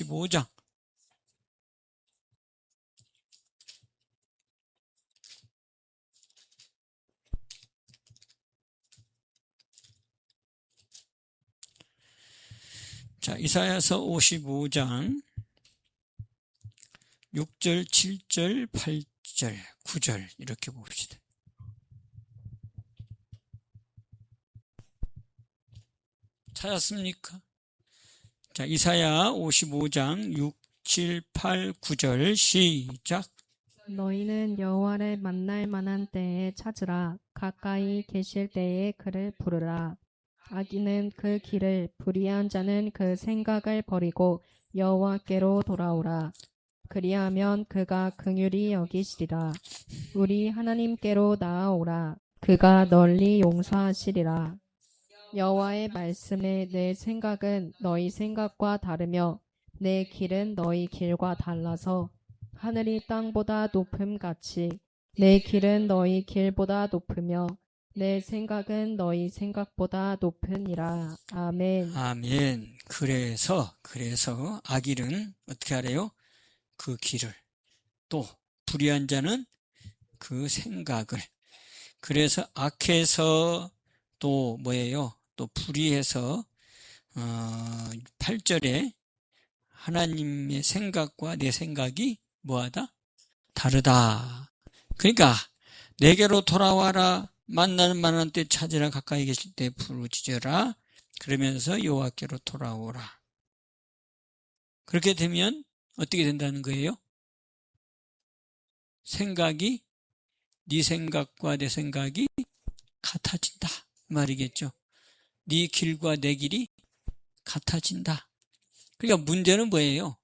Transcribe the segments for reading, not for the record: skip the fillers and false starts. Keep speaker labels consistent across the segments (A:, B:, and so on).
A: 55장. 자, 이사야서 55장 6절, 7절, 8절, 9절 이렇게 봅시다. 찾았습니까? 자, 이사야 55장 6, 7, 8, 9절 시작.
B: 너희는 여호와를 만날 만한 때에 찾으라. 가까이 계실 때에 그를 부르라. 악인은 그 길을, 불의한 자는 그 생각을 버리고 여호와께로 돌아오라. 그리하면 그가 긍휼히 여기시리라. 우리 하나님께로 나아오라. 그가 널리 용서하시리라. 여호와의 말씀에 내 생각은 너희 생각과 다르며 내 길은 너희 길과 달라서 하늘이 땅보다 높음같이 내 길은 너희 길보다 높으며 내 생각은 너희 생각보다 높으니라. 아멘.
A: 아멘. 그래서 악인은 어떻게 하래요? 그 길을, 또 불의한 자는 그 생각을. 그래서 악해서 또 뭐예요? 또 불의해서 8절에 하나님의 생각과 내 생각이 뭐하다? 다르다. 그러니까 내게로 돌아와라. 만날 만한 때 찾으라. 가까이 계실 때 부르짖어라. 그러면서 여호와께로 돌아오라. 그렇게 되면 어떻게 된다는 거예요? 생각이, 네 생각과 내 생각이 같아진다 말이겠죠. 네 길과 내 길이 같아진다. 그러니까 문제는 뭐예요?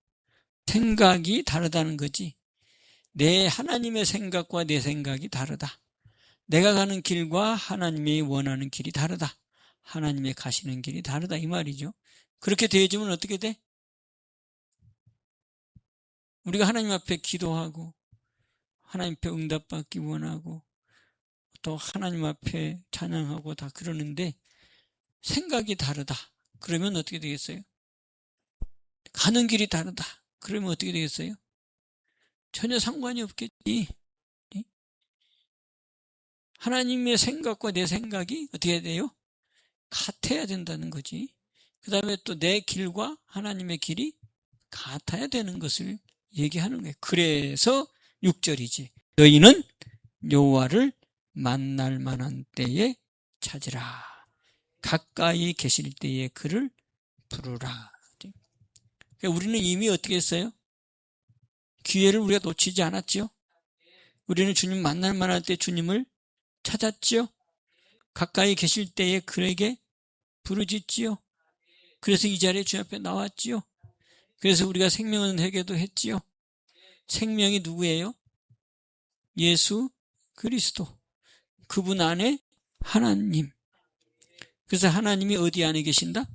A: 생각이 다르다는 거지. 내 하나님의 생각과 내 생각이 다르다. 내가 가는 길과 하나님이 원하는 길이 다르다. 하나님의 가시는 길이 다르다 이 말이죠. 그렇게 되어지면 어떻게 돼? 우리가 하나님 앞에 기도하고 하나님 앞에 응답받기 원하고 또 하나님 앞에 찬양하고 다 그러는데 생각이 다르다. 그러면 어떻게 되겠어요? 가는 길이 다르다. 그러면 어떻게 되겠어요? 전혀 상관이 없겠지. 하나님의 생각과 내 생각이 어떻게 해야 돼요? 같아야 된다는 거지. 그 다음에 또 내 길과 하나님의 길이 같아야 되는 것을 얘기하는 거예요. 그래서 6절이지. 너희는 여호와를 만날 만한 때에 찾으라. 가까이 계실 때에 그를 부르라. 그러니까 우리는 이미 어떻게 했어요? 기회를 우리가 놓치지 않았지요? 우리는 주님 만날 만한 때 주님을 찾았지요? 가까이 계실 때에 그에게 부르짖지요? 그래서 이 자리에 주님 앞에 나왔지요? 그래서 우리가 생명은 회개도 했지요? 생명이 누구예요? 예수 그리스도. 그분 안에 하나님. 그래서 하나님이 어디 안에 계신다?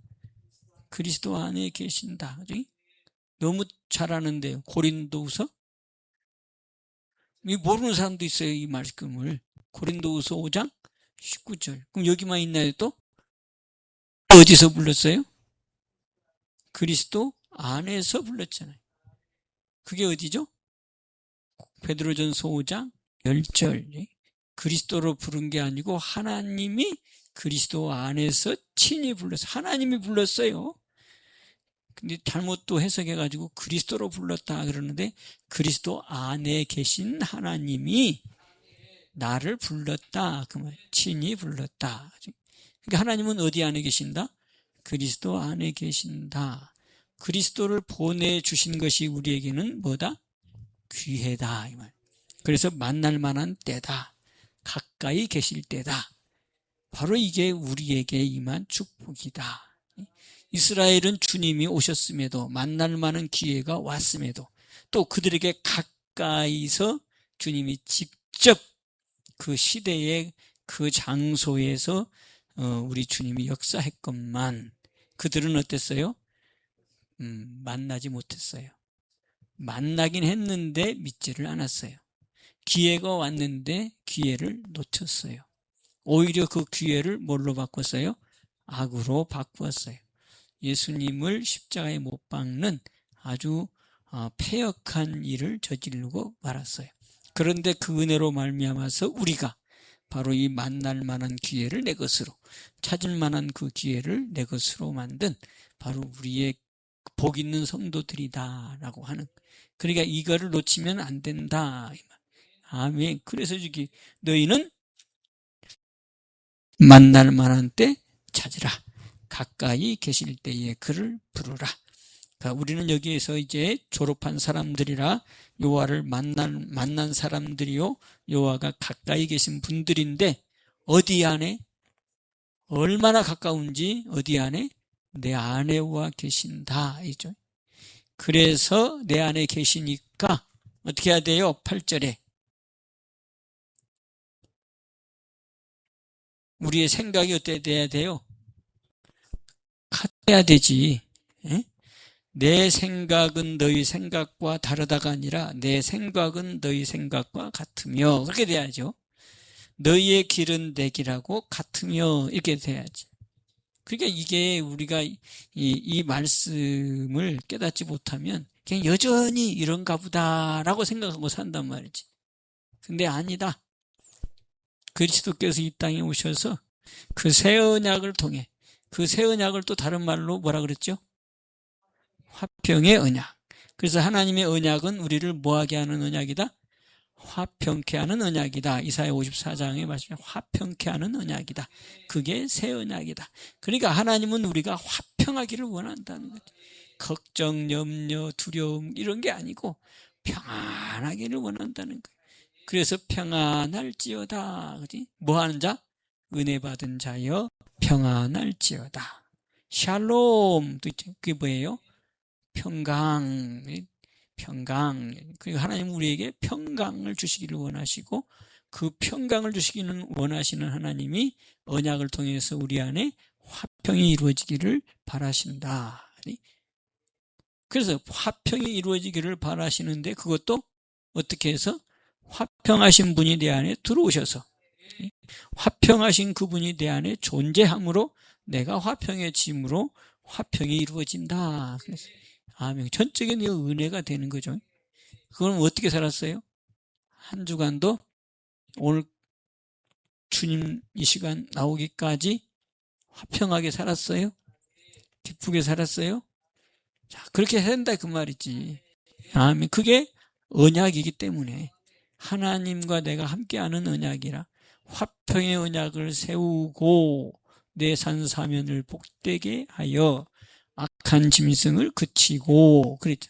A: 그리스도 안에 계신다. 너무 잘 아는데요. 고린도후서? 모르는 사람도 있어요. 이 말씀을. 고린도후서 5장 19절. 그럼 여기만 있나요 또? 어디서 불렀어요? 그리스도 안에서 불렀잖아요. 그게 어디죠? 베드로전서 5장 10절. 그리스도로 부른 게 아니고 하나님이 그리스도 안에서 친히 불렀어요. 하나님이 불렀어요. 근데 잘못 또 해석해가지고 그리스도로 불렀다 그러는데 그리스도 안에 계신 하나님이 나를 불렀다. 그 말, 친히 불렀다. 그러니까 하나님은 어디 안에 계신다? 그리스도 안에 계신다. 그리스도를 보내주신 것이 우리에게는 뭐다? 귀해다. 이 말. 그래서 만날 만한 때다. 가까이 계실 때다. 바로 이게 우리에게 임한 축복이다. 이스라엘은 주님이 오셨음에도 만날 만한 기회가 왔음에도 또 그들에게 가까이서 주님이 직접 그 시대의 그 장소에서 우리 주님이 역사했건만 그들은 어땠어요? 만나지 못했어요. 만나긴 했는데 믿지를 않았어요. 기회가 왔는데 기회를 놓쳤어요. 오히려 그 기회를 뭘로 바꿨어요? 악으로 바꾸었어요. 예수님을 십자가에 못 박는 아주 패역한 일을 저지르고 말았어요. 그런데 그 은혜로 말미암아서 우리가 바로 이 만날 만한 기회를 내 것으로, 찾을 만한 그 기회를 내 것으로 만든 바로 우리의 복 있는 성도들이다라고 하는, 그러니까 이거를 놓치면 안 된다. 아멘. 그래서 저기 너희는 만날 만한 때 찾으라. 가까이 계실 때에 그를 부르라. 그러니까 우리는 여기에서 이제 졸업한 사람들이라 여호와를 만난 사람들이요, 여호와가 가까이 계신 분들인데, 어디 안에, 얼마나 가까운지, 어디 안에? 내 안에와 계신다, 이죠. 그래서 내 안에 계시니까 어떻게 해야 돼요? 8절에 우리의 생각이 어떻게 돼야 돼요? 같아야 되지. 에? 내 생각은 너희 생각과 다르다가 아니라 내 생각은 너희 생각과 같으며, 그렇게 돼야죠. 너희의 길은 내 길하고 같으며, 이렇게 돼야지. 그러니까 이게 우리가 이 말씀을 깨닫지 못하면 그냥 여전히 이런가 보다라고 생각하고 산단 말이지. 근데 아니다. 그리스도께서 이 땅에 오셔서 그 새 언약을 통해, 그 새 언약을 또 다른 말로 뭐라 그랬죠? 화평의 언약. 그래서 하나님의 언약은 우리를 뭐하게 하는 언약이다? 화평케 하는 언약이다. 이사야 54장에 말씀에 화평케 하는 언약이다. 그게 새 언약이다. 그러니까 하나님은 우리가 화평하기를 원한다는 거죠. 걱정, 염려, 두려움 이런 게 아니고 평안하기를 원한다는 거예요. 그래서 평안할지어다. 그지? 뭐 하는 자? 은혜 받은 자여 평안할지어다. 샬롬도 있죠. 그게 뭐예요? 평강. 그러니까 하나님은 우리에게 평강을 주시기를 원하시고, 그 평강을 주시기는 원하시는 하나님이 언약을 통해서 우리 안에 화평이 이루어지기를 바라신다. 그래서 화평이 이루어지기를 바라시는데, 그것도 어떻게 해서? 화평하신 분이 내 안에 들어오셔서, 화평하신 그분이 내 안에 존재함으로 내가 화평해짐으로 화평이 이루어진다. 그래서 아멘. 전적인 은혜가 되는 거죠. 그럼 어떻게 살았어요? 한 주간도 오늘 주님 이 시간 나오기까지 화평하게 살았어요? 기쁘게 살았어요? 자, 그렇게 해야 된다 그 말이지. 아멘. 그게 언약이기 때문에, 하나님과 내가 함께하는 언약이라, 화평의 언약을 세우고 내 산사면을 복되게 하여 악한 짐승을 그치고, 그랬죠.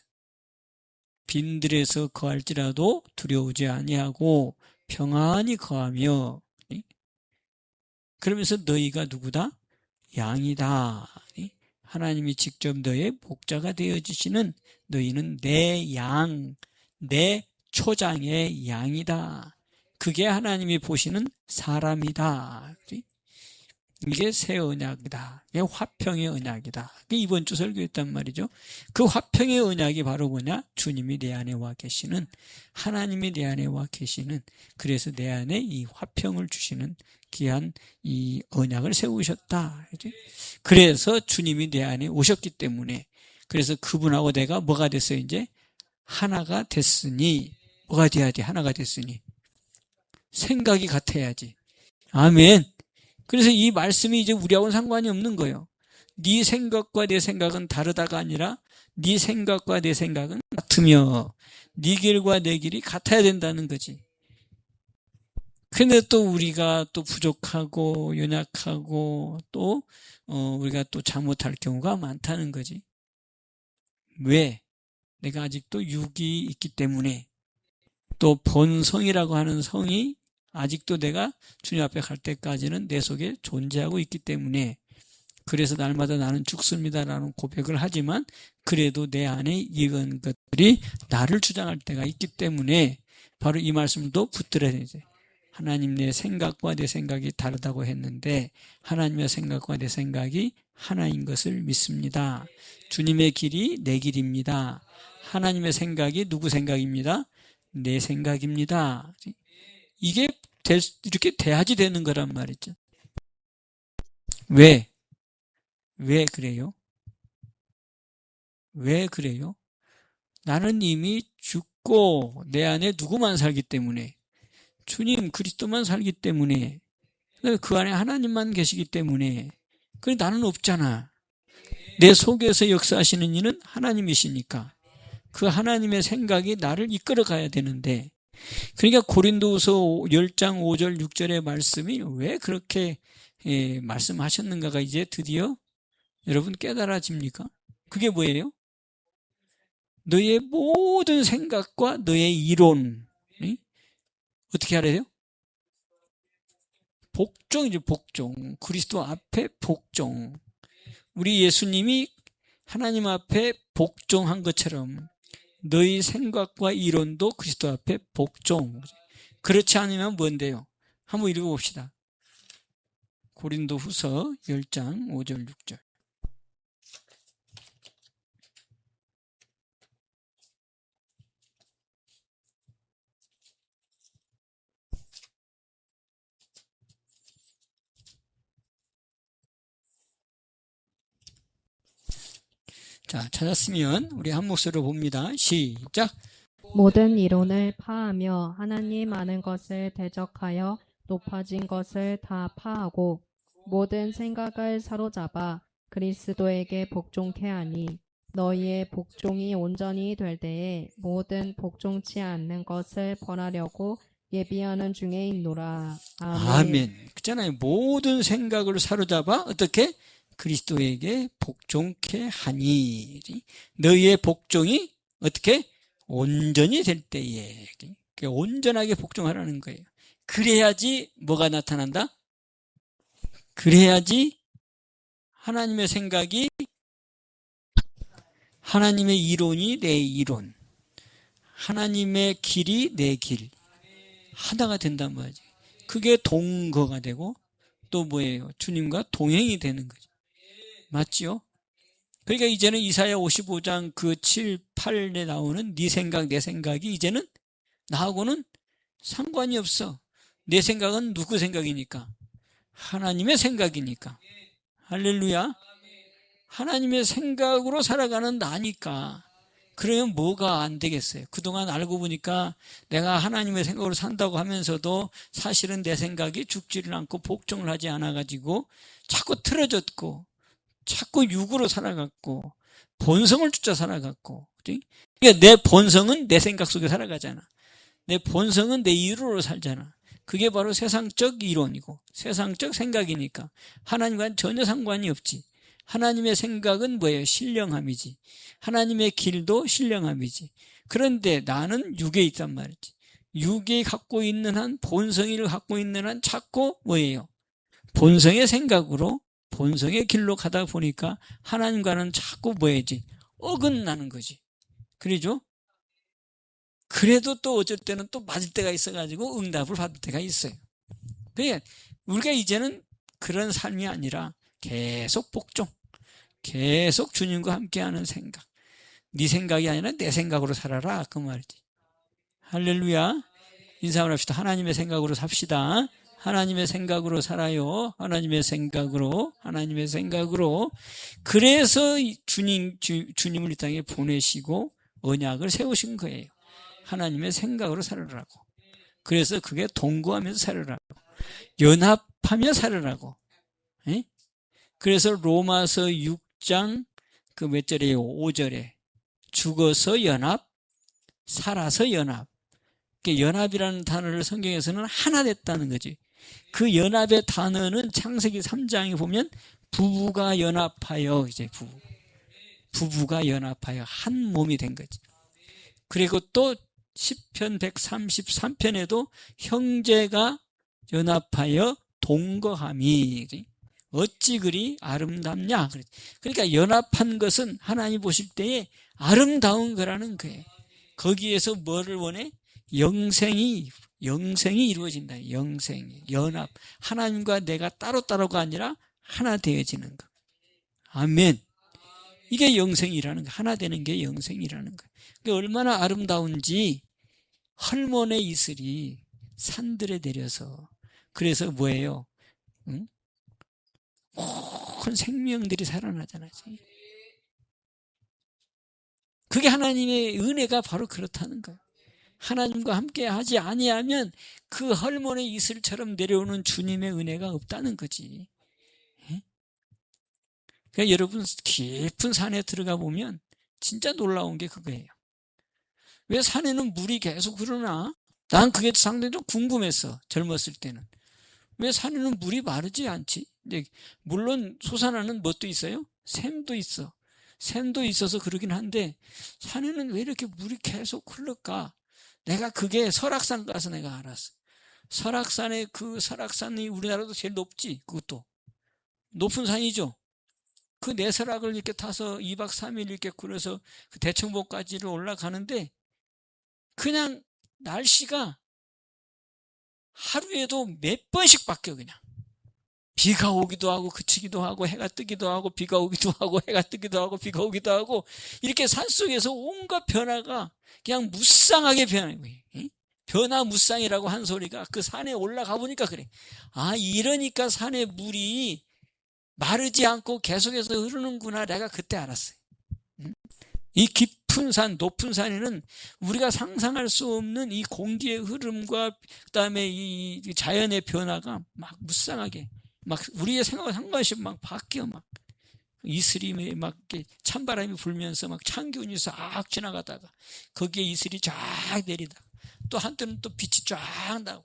A: 빈들에서 거할지라도 두려우지 아니하고 평안히 거하며, 그러면서 너희가 누구다? 양이다. 하나님이 직접 너의 목자가 되어주시는, 너희는 내 양, 내 초장의 양이다. 그게 하나님이 보시는 사람이다. 이게 새 언약이다. 이게 화평의 언약이다. 이번 주 설교했단 말이죠. 그 화평의 언약이 바로 뭐냐? 주님이 내 안에 와 계시는, 하나님이 내 안에 와 계시는, 그래서 내 안에 이 화평을 주시는 귀한 이 언약을 세우셨다. 그래서 주님이 내 안에 오셨기 때문에, 그래서 그분하고 내가 뭐가 됐어요? 이제 하나가 됐으니, 뭐가 돼야 돼? 하나가 됐으니 생각이 같아야지. 아멘. 그래서 이 말씀이 이제 우리하고는 상관이 없는 거예요. 네 생각과 내 생각은 다르다가 아니라 네 생각과 내 생각은 같으며 네 길과 내 길이 같아야 된다는 거지. 그런데 또 우리가 또 부족하고 연약하고 또 우리가 또 잘못할 경우가 많다는 거지. 왜? 내가 아직도 육이 있기 때문에, 또 본성이라고 하는 성이 아직도 내가 주님 앞에 갈 때까지는 내 속에 존재하고 있기 때문에, 그래서 날마다 나는 죽습니다라는 고백을 하지만 그래도 내 안에 이런 것들이 나를 주장할 때가 있기 때문에 바로 이 말씀도 붙들어야 되죠. 하나님, 내 생각과 내 생각이 다르다고 했는데 하나님의 생각과 내 생각이 하나인 것을 믿습니다. 주님의 길이 내 길입니다. 하나님의 생각이 누구 생각입니다? 내 생각입니다. 이게 이렇게 돼야지 되는 거란 말이죠. 왜 그래요? 왜 그래요? 나는 이미 죽고 내 안에 누구만 살기 때문에, 주님 그리스도만 살기 때문에, 그 안에 하나님만 계시기 때문에, 그래 나는 없잖아. 내 속에서 역사하시는 이는 하나님이시니까 그 하나님의 생각이 나를 이끌어 가야 되는데, 그러니까 고린도후서 10장 5절 6절의 말씀이 왜 그렇게 말씀하셨는가가 이제 드디어 여러분 깨달아집니까? 그게 뭐예요? 너의 모든 생각과 너의 이론, 어떻게 하래요? 돼요? 복종이죠, 복종. 그리스도 앞에 복종. 우리 예수님이 하나님 앞에 복종한 것처럼 너희 생각과 이론도 그리스도 앞에 복종. 그렇지 않으면 뭔데요? 한번 읽어봅시다. 고린도후서 10장 5절 6절. 자, 찾았으면 우리 한 목소리로 봅니다. 시작.
B: 모든 이론을 파하며 하나님 아는 것을 대적하여 높아진 것을 다 파하고 모든 생각을 사로잡아 그리스도에게 복종케 하니 너희의 복종이 온전히 될 때에 모든 복종치 않는 것을 벌하려고 예비하는 중에 있노라. 아멘.
A: 아멘. 그렇잖아요. 모든 생각을 사로잡아 어떻게? 그리스도에게 복종케 하니. 너희의 복종이 어떻게? 온전히 될 때에. 온전하게 복종하라는 거예요. 그래야지 뭐가 나타난다? 그래야지 하나님의 생각이, 하나님의 이론이 내 이론, 하나님의 길이 내 길, 하나가 된단 말이지. 그게 동거가 되고 또 뭐예요? 주님과 동행이 되는 거죠. 맞지요? 그러니까 이제는 이사야 55장 그 7, 8에 나오는 네 생각, 내 생각이 이제는 나하고는 상관이 없어. 내 생각은 누구 생각이니까? 하나님의 생각이니까. 할렐루야. 하나님의 생각으로 살아가는 나니까. 그러면 뭐가 안 되겠어요? 그동안 알고 보니까 내가 하나님의 생각으로 산다고 하면서도 사실은 내 생각이 죽지를 않고 복종을 하지 않아가지고 자꾸 틀어졌고 자꾸 육으로 살아갔고 본성을 쫓아 살아갔고, 그러니까 내 본성은 내 생각 속에 살아가잖아. 내 본성은 내 이론으로 살잖아. 그게 바로 세상적 이론이고 세상적 생각이니까 하나님과는 전혀 상관이 없지. 하나님의 생각은 뭐예요? 신령함이지. 하나님의 길도 신령함이지. 그런데 나는 육에 있단 말이지. 육이 갖고 있는 한, 본성을 갖고 있는 한 자꾸 뭐예요? 본성의 생각으로 본성의 길로 가다 보니까 하나님과는 자꾸 뭐야지? 어긋나는 거지. 그러죠? 그래도 또 어쩔 때는 또 맞을 때가 있어가지고 응답을 받을 때가 있어요. 그러니까 우리가 이제는 그런 삶이 아니라 계속 복종, 계속 주님과 함께하는 생각. 네 생각이 아니라 내 생각으로 살아라, 그 말이지. 할렐루야. 인사를 합시다. 하나님의 생각으로 삽시다. 하나님의 생각으로 살아요. 하나님의 생각으로, 하나님의 생각으로. 그래서 주님을 이 땅에 보내시고 언약을 세우신 거예요. 하나님의 생각으로 살아라고. 그래서 그게 동거하면서 살아라고. 연합하며 살아라고. 에? 그래서 로마서 6장 그 몇 절이에요? 5절에 죽어서 연합, 살아서 연합. 연합이라는 단어를 성경에서는 하나 됐다는 거지. 그 연합의 단어는 창세기 3장에 보면 부부가 연합하여, 이제 부부가 연합하여 한 몸이 된 거지. 그리고 또 시편 133편에도 형제가 연합하여 동거함이 어찌 그리 아름답냐. 그러니까 연합한 것은 하나님 보실 때에 아름다운 거라는 거예요. 거기에서 뭐를 원해? 영생이 이루어진다. 영생이, 연합. 하나님과 내가 따로따로가 아니라 하나 되어지는 거. 아멘. 이게 영생이라는 거. 하나 되는 게 영생이라는 거. 그러니까 얼마나 아름다운지 헐몬의 이슬이 산들에 내려서, 그래서 뭐예요? 응? 큰 생명들이 살아나잖아요. 그게 하나님의 은혜가 바로 그렇다는 거예요. 하나님과 함께 하지 아니하면 그 헐몬의 이슬처럼 내려오는 주님의 은혜가 없다는 거지. 그러니까 여러분 깊은 산에 들어가 보면 진짜 놀라운 게 그거예요. 왜 산에는 물이 계속 흐르나? 난 그게 상당히 좀 궁금했어. 젊었을 때는. 왜 산에는 물이 마르지 않지? 근데 물론 솟아나는 뭣도 있어요? 샘도 있어. 샘도 있어서 그러긴 한데 산에는 왜 이렇게 물이 계속 흘러가? 내가 그게 설악산 가서 내가 알았어. 설악산에 그 설악산이 우리나라도 제일 높지. 그것도 높은 산이죠. 그 내설악을 이렇게 타서 2박 3일 이렇게 굴어서 그 대청봉까지를 올라가는데 그냥 날씨가 하루에도 몇 번씩 바뀌어. 그냥 비가 오기도 하고 그치기도 하고 해가 뜨기도 하고 비가 오기도 하고 해가 뜨기도 하고 비가 오기도 하고 이렇게 산속에서 온갖 변화가 그냥 무쌍하게 변하는 거예요. 변화무쌍이라고 한 소리가 그 산에 올라가 보니까 그래. 아, 이러니까 산에 물이 마르지 않고 계속해서 흐르는구나. 내가 그때 알았어요. 이 깊은 산, 높은 산에는 우리가 상상할 수 없는 이 공기의 흐름과 그다음에 이 자연의 변화가 막 무쌍하게 막 우리의 생각과 상관없이 막 바뀌어. 막 이슬이 막 찬바람이 불면서 막 찬 기운이 싹 지나가다가 거기에 이슬이 쫙 내리다가 또 한때는 또 빛이 쫙 나고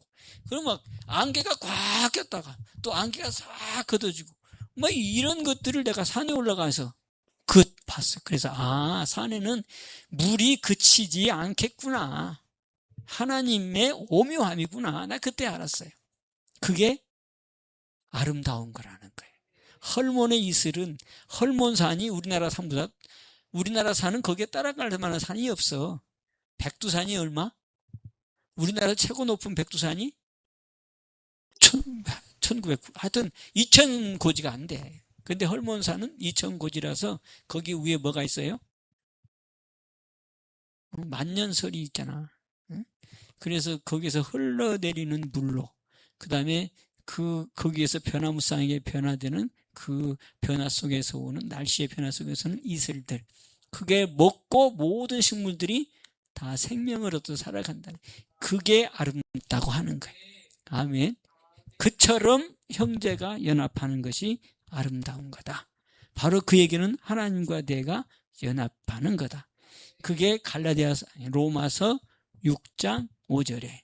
A: 그럼 막 안개가 꽉 꼈다가 또 안개가 싹 걷어지고 뭐 이런 것들을 내가 산에 올라가서 봤어. 그래서 산에는 물이 그치지 않겠구나. 하나님의 오묘함이구나. 나 그때 알았어요. 그게 아름다운 거라는 거예요. 헐몬의 이슬은 헐몬산이 우리나라 산보다 우리나라 산은 거기에 따라갈 만한 산이 없어. 백두산이 얼마? 우리나라 최고 높은 백두산이 1900, 하여튼 2000고지가 안 돼. 근데 헐몬산은 2000고지라서 거기 위에 뭐가 있어요? 만년설이 있잖아. 그래서 거기서 흘러내리는 물로 그 다음에 거기에서 변화무쌍하게 변화되는 그 변화 속에서 오는 날씨의 변화 속에서는 이슬들 그게 먹고 모든 식물들이 다 생명을 얻어 살아간다. 그게 아름답다고 하는 거예요. 아멘. 그처럼 형제가 연합하는 것이 아름다운 거다. 바로 그 얘기는 하나님과 내가 연합하는 거다. 그게 로마서 6장 5절에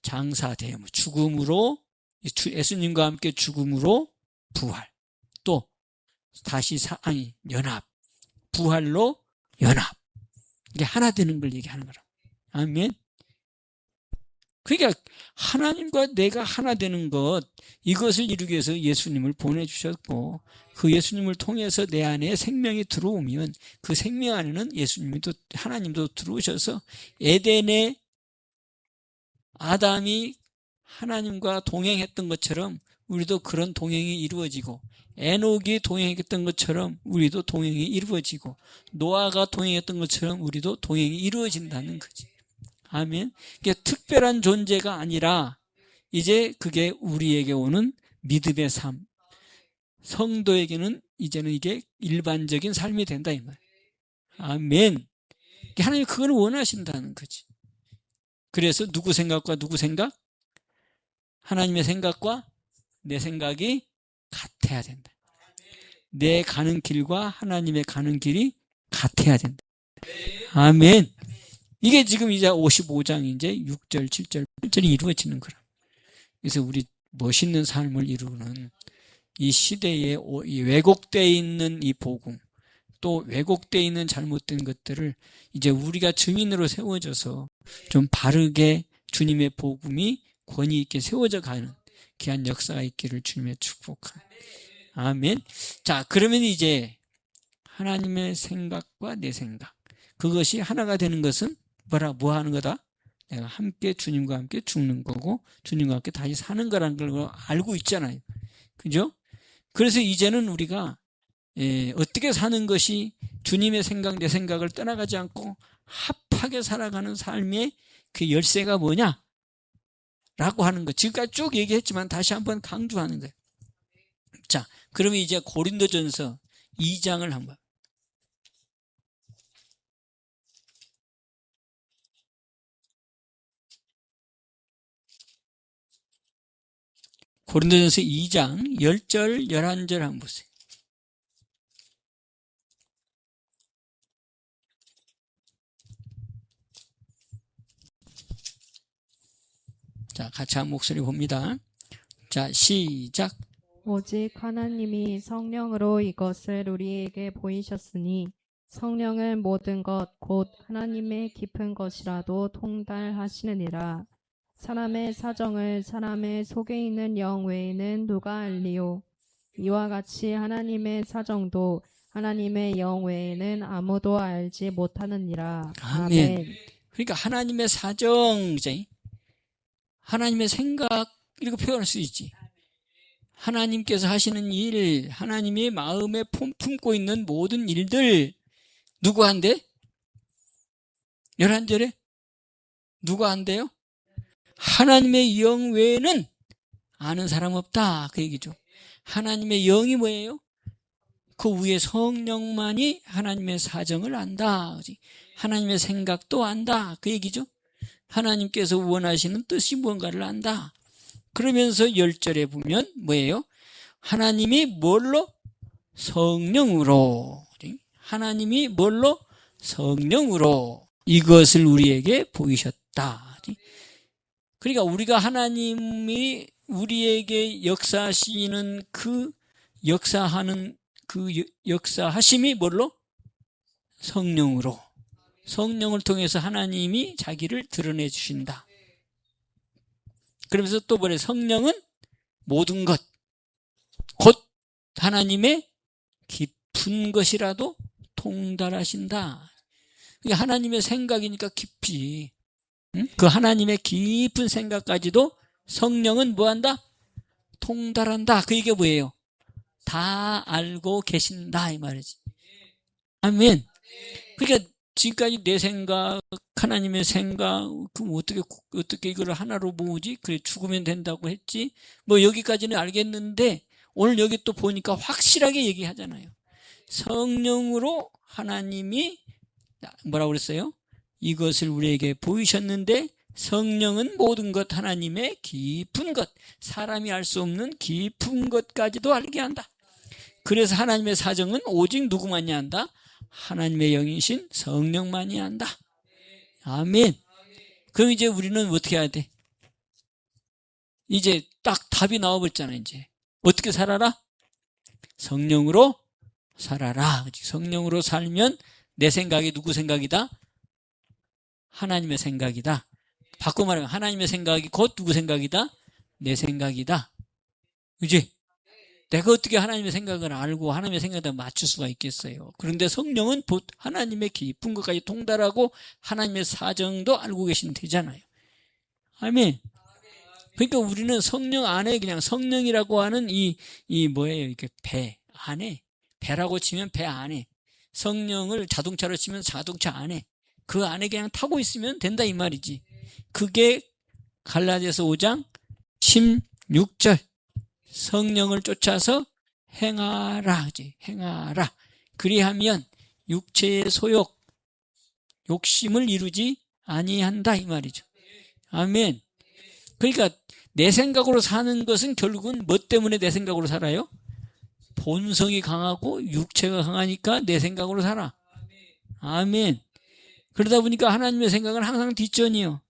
A: 장사되무 죽음으로 예수님과 함께 죽음으로 부활 또 다시 연합 부활로 연합 이게 하나 되는 걸 얘기하는 거라. 아멘. 그러니까 하나님과 내가 하나 되는 것 이것을 이루기 위해서 예수님을 보내주셨고 그 예수님을 통해서 내 안에 생명이 들어오면 그 생명 안에는 예수님도 하나님도 들어오셔서 에덴에 아담이 하나님과 동행했던 것처럼 우리도 그런 동행이 이루어지고 에녹이 동행했던 것처럼 우리도 동행이 이루어지고 노아가 동행했던 것처럼 우리도 동행이 이루어진다는 거지. 아멘. 이게 특별한 존재가 아니라 이제 그게 우리에게 오는 믿음의 삶. 성도에게는 이제는 이게 일반적인 삶이 된다 이 말. 아멘. 하나님 그걸 원하신다는 거지. 그래서 누구 생각과 누구 생각? 하나님의 생각과 내 생각이 같아야 된다. 내 가는 길과 하나님의 가는 길이 같아야 된다. 아멘. 이게 지금 이제 55장 이제 6절, 7절, 8절이 이루어지는 거라. 그래서 우리 멋있는 삶을 이루는 이 시대에 왜곡되어 있는 이 복음, 또 왜곡되어 있는 잘못된 것들을 이제 우리가 증인으로 세워져서 좀 바르게 주님의 복음이 권위 있게 세워져 가는 귀한 역사가 있기를 주님의 축복합니다. 아멘. 자, 그러면 이제 하나님의 생각과 내 생각, 그것이 하나가 되는 것은 뭐 하는 거다? 내가 함께 주님과 함께 죽는 거고 주님과 함께 다시 사는 거라는 걸 알고 있잖아요. 그죠? 그래서 이제는 우리가 어떻게 사는 것이 주님의 생각, 내 생각을 떠나가지 않고 합하게 살아가는 삶의 그 열쇠가 뭐냐? 라고 하는 거. 지금까지 쭉 얘기했지만 다시 한번 강조하는 거예요. 자, 그러면 이제 고린도전서 2장을 한번 고린도전서 2장 10절 11절 한번 보세요. 자, 같이 한 목소리 봅니다. 자, 시작.
B: 오직 하나님이 성령으로 이것을 우리에게 보이셨으니 성령은 모든 것 곧 하나님의 깊은 것이라도 통달하시느니라. 사람의 사정을 사람의 속에 있는 영 외에는 누가 알리요? 이와 같이 하나님의 사정도 하나님의 영 외에는 아무도 알지 못하느니라.
A: 아멘. 그러니까 하나님의 사정, 그죠? 하나님의 생각, 이렇게 표현할 수 있지. 하나님께서 하시는 일, 하나님이 마음에 품고 있는 모든 일들, 누구 한대? 11절에? 누가 한대요? 하나님의 영 외에는 아는 사람 없다. 그 얘기죠. 하나님의 영이 뭐예요? 그 위에 성령만이 하나님의 사정을 안다. 하나님의 생각도 안다. 그 얘기죠. 하나님께서 원하시는 뜻이 뭔가를 안다. 그러면서 10절에 보면 뭐예요? 하나님이 뭘로? 성령으로. 하나님이 뭘로? 성령으로 이것을 우리에게 보이셨다. 그러니까 우리가 하나님이 우리에게 역사하시는 그 역사하는 그 역사하심이 뭘로? 성령으로. 성령을 통해서 하나님이 자기를 드러내 주신다. 그러면서 또 뭐래? 성령은 모든 것, 곧 하나님의 깊은 것이라도 통달하신다. 이게 하나님의 생각이니까 깊이, 그 하나님의 깊은 생각까지도 성령은 뭐한다? 통달한다. 그 얘기가 뭐예요? 다 알고 계신다 이 말이지. 아멘. 그러니까 지금까지 내 생각, 하나님의 생각, 그럼 어떻게 이걸 하나로 모으지? 그래, 죽으면 된다고 했지? 뭐 여기까지는 알겠는데, 오늘 여기 또 보니까 확실하게 얘기하잖아요. 성령으로 하나님이, 뭐라고 그랬어요? 이것을 우리에게 보이셨는데, 성령은 모든 것, 하나님의 깊은 것, 사람이 알 수 없는 깊은 것까지도 알게 한다. 그래서 하나님의 사정은 오직 누구만이 한다? 하나님의 영이신 성령만이 안다. 아멘. 그럼 이제 우리는 어떻게 해야 돼? 이제 딱 답이 나와버렸잖아요. 이제 어떻게 살아라? 성령으로 살아라. 성령으로 살면 내 생각이 누구 생각이다? 하나님의 생각이다. 바꿔 말하면 하나님의 생각이 곧 누구 생각이다? 내 생각이다. 그지? 내가 어떻게 하나님의 생각을 알고 하나님의 생각에 맞출 수가 있겠어요. 그런데 성령은 하나님의 깊은 것까지 통달하고 하나님의 사정도 알고 계시면 되잖아요. 아멘. 그러니까 우리는 성령 안에 그냥 성령이라고 하는 이 뭐예요? 이렇게 배 안에, 배라고 치면 배 안에, 성령을 자동차로 치면 자동차 안에, 그 안에 그냥 타고 있으면 된다 이 말이지. 그게 갈라디아서 5장 16절. 성령을 쫓아서 행하라. 행하라. 그리하면 육체의 소욕, 욕심을 이루지 아니한다 이 말이죠. 아멘. 그러니까 내 생각으로 사는 것은 결국은 뭐 때문에 내 생각으로 살아요? 본성이 강하고 육체가 강하니까 내 생각으로 살아. 아멘. 그러다 보니까 하나님의 생각은 항상 뒷전이요.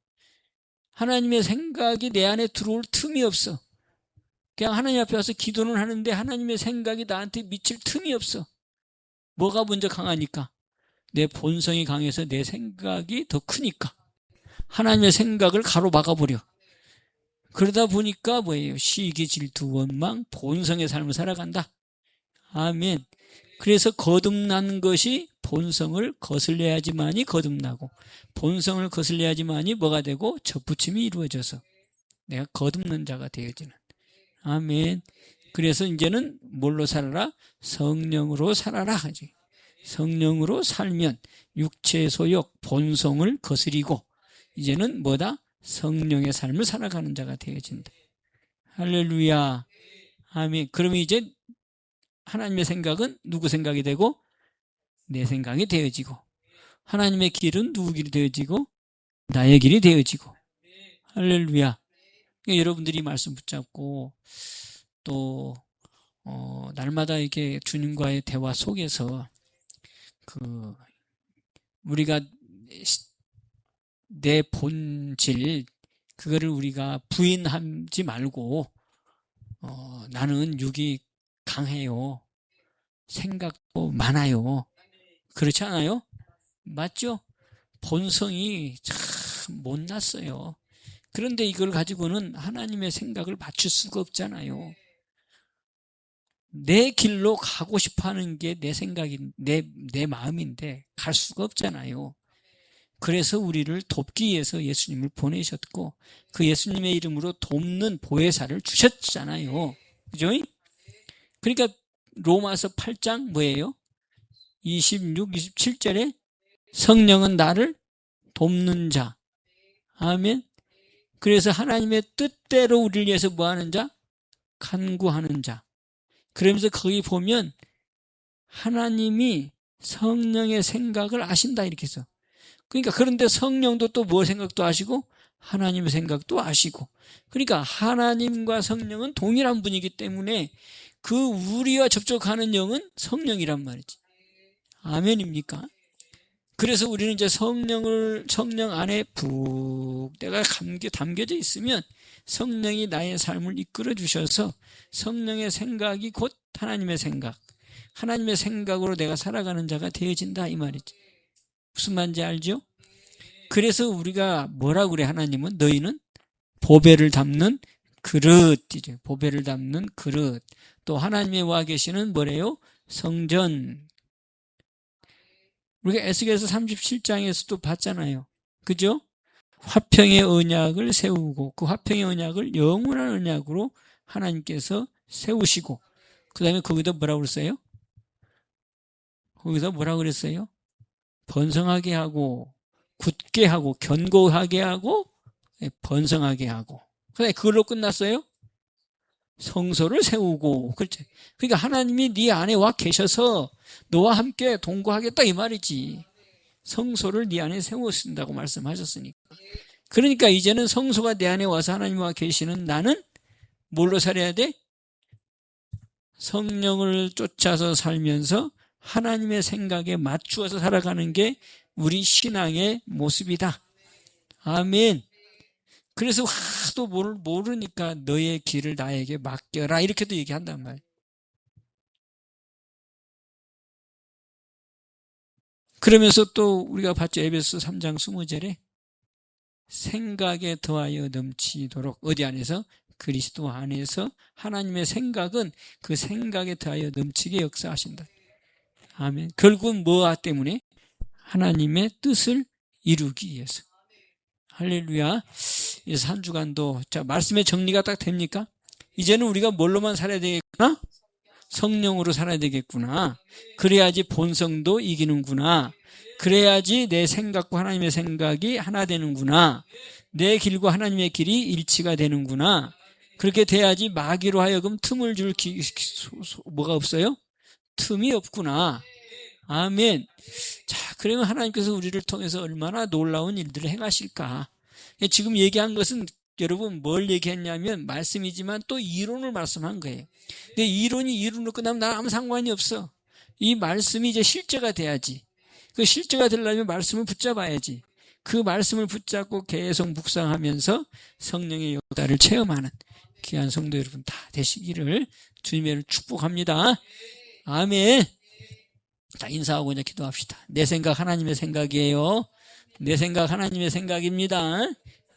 A: 하나님의 생각이 내 안에 들어올 틈이 없어. 그냥 하나님 앞에 와서 기도는 하는데 하나님의 생각이 나한테 미칠 틈이 없어. 뭐가 먼저 강하니까? 내 본성이 강해서 내 생각이 더 크니까. 하나님의 생각을 가로막아버려. 그러다 보니까 뭐예요? 시기, 질투, 원망, 본성의 삶을 살아간다. 아멘. 그래서 거듭난 것이 본성을 거슬려야지만이 거듭나고, 본성을 거슬려야지만이 뭐가 되고 접붙임이 이루어져서 내가 거듭난 자가 되어지는. 아멘. 그래서 이제는 뭘로 살아라? 성령으로 살아라 하지. 성령으로 살면 육체의 소욕, 본성을 거스리고 이제는 뭐다? 성령의 삶을 살아가는 자가 되어진다. 할렐루야. 아멘. 그러면 이제 하나님의 생각은 누구 생각이 되고? 내 생각이 되어지고, 하나님의 길은 누구 길이 되어지고? 나의 길이 되어지고. 할렐루야. 그러니까 여러분들이 말씀 붙잡고 또 날마다 이렇게 주님과의 대화 속에서 우리가 내 본질 그거를 우리가 부인하지 말고 나는 육이 강해요. 생각도 많아요. 그렇지 않아요? 맞죠? 본성이 참 못났어요. 그런데 이걸 가지고는 하나님의 생각을 맞출 수가 없잖아요. 내 길로 가고 싶어 하는 게 내 생각이, 내 마음인데 갈 수가 없잖아요. 그래서 우리를 돕기 위해서 예수님을 보내셨고 그 예수님의 이름으로 돕는 보혜사를 주셨잖아요. 그죠? 그러니까 로마서 8장 뭐예요? 26, 27절에 성령은 나를 돕는 자. 아멘. 그래서 하나님의 뜻대로 우리를 위해서 뭐하는 자? 간구하는 자. 그러면서 거기 보면 하나님이 성령의 생각을 아신다 이렇게 해서. 그러니까 그런데 성령도 또 뭐 생각도 아시고 하나님의 생각도 아시고. 그러니까 하나님과 성령은 동일한 분이기 때문에 그 우리와 접촉하는 영은 성령이란 말이지. 아멘입니까? 그래서 우리는 이제 성령 안에 푹 내가 담겨져 있으면 성령이 나의 삶을 이끌어 주셔서 성령의 생각이 곧 하나님의 생각, 하나님의 생각으로 내가 살아가는 자가 되어진다 이 말이지. 무슨 말인지 알죠? 그래서 우리가 뭐라고 그래? 하나님은 너희는 보배를 담는 그릇이죠. 보배를 담는 그릇. 또 하나님의 와 계시는 뭐래요? 성전. 우리가 에스겔서 37장에서도 봤잖아요. 그죠? 화평의 언약을 세우고 그 화평의 언약을 영원한 언약으로 하나님께서 세우시고 그 다음에 거기다 뭐라고 그랬어요? 거기서 뭐라고 그랬어요? 번성하게 하고 굳게 하고 견고하게 하고 번성하게 하고 그다음에 그걸로 끝났어요? 성소를 세우고 그렇죠. 그러니까 하나님이 네 안에 와 계셔서 너와 함께 동거하겠다 이 말이지. 성소를 네 안에 세우신다고 말씀하셨으니까. 그러니까 이제는 성소가 내 안에 와서 하나님과 계시는 나는 뭘로 살아야 돼? 성령을 쫓아서 살면서 하나님의 생각에 맞추어서 살아가는 게 우리 신앙의 모습이다. 아멘. 그래서 하도 모르니까 너의 길을 나에게 맡겨라 이렇게도 얘기한단 말이에요. 그러면서 또 우리가 봤죠. 에베소 3장 20절에 생각에 더하여 넘치도록 어디 안에서? 그리스도 안에서 하나님의 생각은 그 생각에 더하여 넘치게 역사하신다. 아멘. 결국은 뭐와 때문에? 하나님의 뜻을 이루기 위해서. 할렐루야. 그래서 한 주간도 자 말씀의 정리가 딱 됩니까? 이제는 우리가 뭘로만 살아야 되겠구나? 성령으로 살아야 되겠구나. 그래야지 본성도 이기는구나. 그래야지 내 생각과 하나님의 생각이 하나 되는구나. 내 길과 하나님의 길이 일치가 되는구나. 그렇게 돼야지 마귀로 하여금 틈을 줄 뭐가 없어요? 틈이 없구나. 아멘. 자, 그러면 하나님께서 우리를 통해서 얼마나 놀라운 일들을 행하실까. 지금 얘기한 것은 여러분 뭘 얘기했냐면 말씀이지만 또 이론을 말씀한 거예요. 근데 이론이 이론으로 끝나면 나랑 아무 상관이 없어. 이 말씀이 이제 실제가 돼야지. 그 실제가 되려면 말씀을 붙잡아야지. 그 말씀을 붙잡고 계속 묵상하면서 성령의 역사를 체험하는 귀한 성도 여러분 다 되시기를 주님의 축복합니다. 아멘. 자, 인사하고 이제 기도합시다. 내 생각 하나님의 생각이에요. 내 생각 하나님의 생각입니다.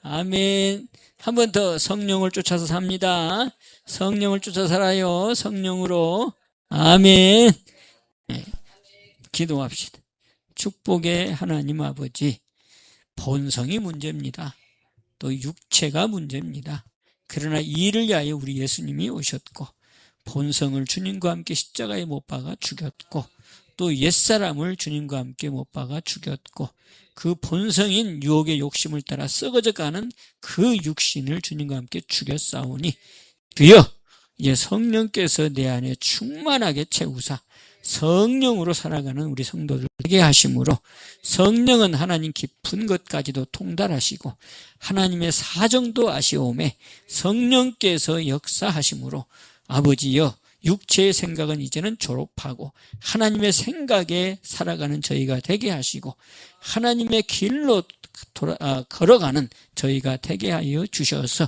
A: 아멘. 한 번 더 성령을 쫓아서 삽니다. 성령을 쫓아 살아요. 성령으로. 아멘. 네. 기도합시다. 축복의 하나님 아버지, 본성이 문제입니다. 또 육체가 문제입니다. 그러나 이를 위하여 우리 예수님이 오셨고 본성을 주님과 함께 십자가에 못 박아 죽였고 또 옛사람을 주님과 함께 못 박아 죽였고 그 본성인 유혹의 욕심을 따라 썩어져가는 그 육신을 주님과 함께 죽였사오니 주여 이제 성령께서 내 안에 충만하게 채우사 성령으로 살아가는 우리 성도들 되게 하심으로 성령은 하나님 깊은 것까지도 통달하시고 하나님의 사정도 아시오매 성령께서 역사하심으로 아버지여 육체의 생각은 이제는 졸업하고 하나님의 생각에 살아가는 저희가 되게 하시고 하나님의 길로 걸어가는 저희가 되게 하여 주셔서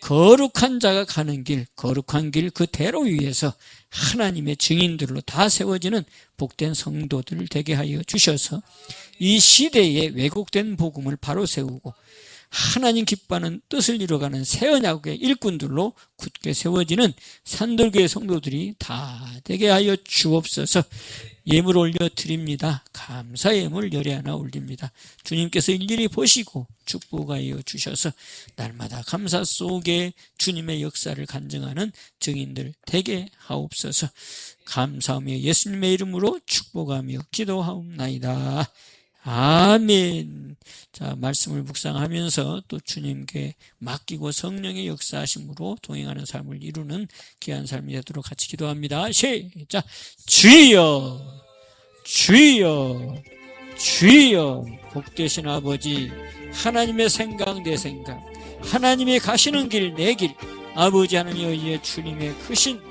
A: 거룩한 자가 가는 길, 거룩한 길 그대로 위에서 하나님의 증인들로 다 세워지는 복된 성도들 되게 하여 주셔서 이 시대에 왜곡된 복음을 바로 세우고 하나님 기뻐하는 뜻을 이뤄가는 새 언약의 일꾼들로 굳게 세워지는 산돌교회 성도들이 다 되게 하여 주옵소서. 예물 올려드립니다. 감사 예물 열애 하나 올립니다. 주님께서 일일이 보시고 축복하여 주셔서 날마다 감사 속에 주님의 역사를 간증하는 증인들 되게 하옵소서. 감사하며 예수님의 이름으로 축복하며 기도하옵나이다. 아멘. 자, 말씀을 묵상하면서 또 주님께 맡기고 성령의 역사하심으로 동행하는 삶을 이루는 귀한 삶이 되도록 같이 기도합니다. 시작. 주여, 주여, 주여. 복되신 아버지, 하나님의 생각 내 생각, 하나님의 가시는 길 내 길, 아버지 하나님의 주님의 크신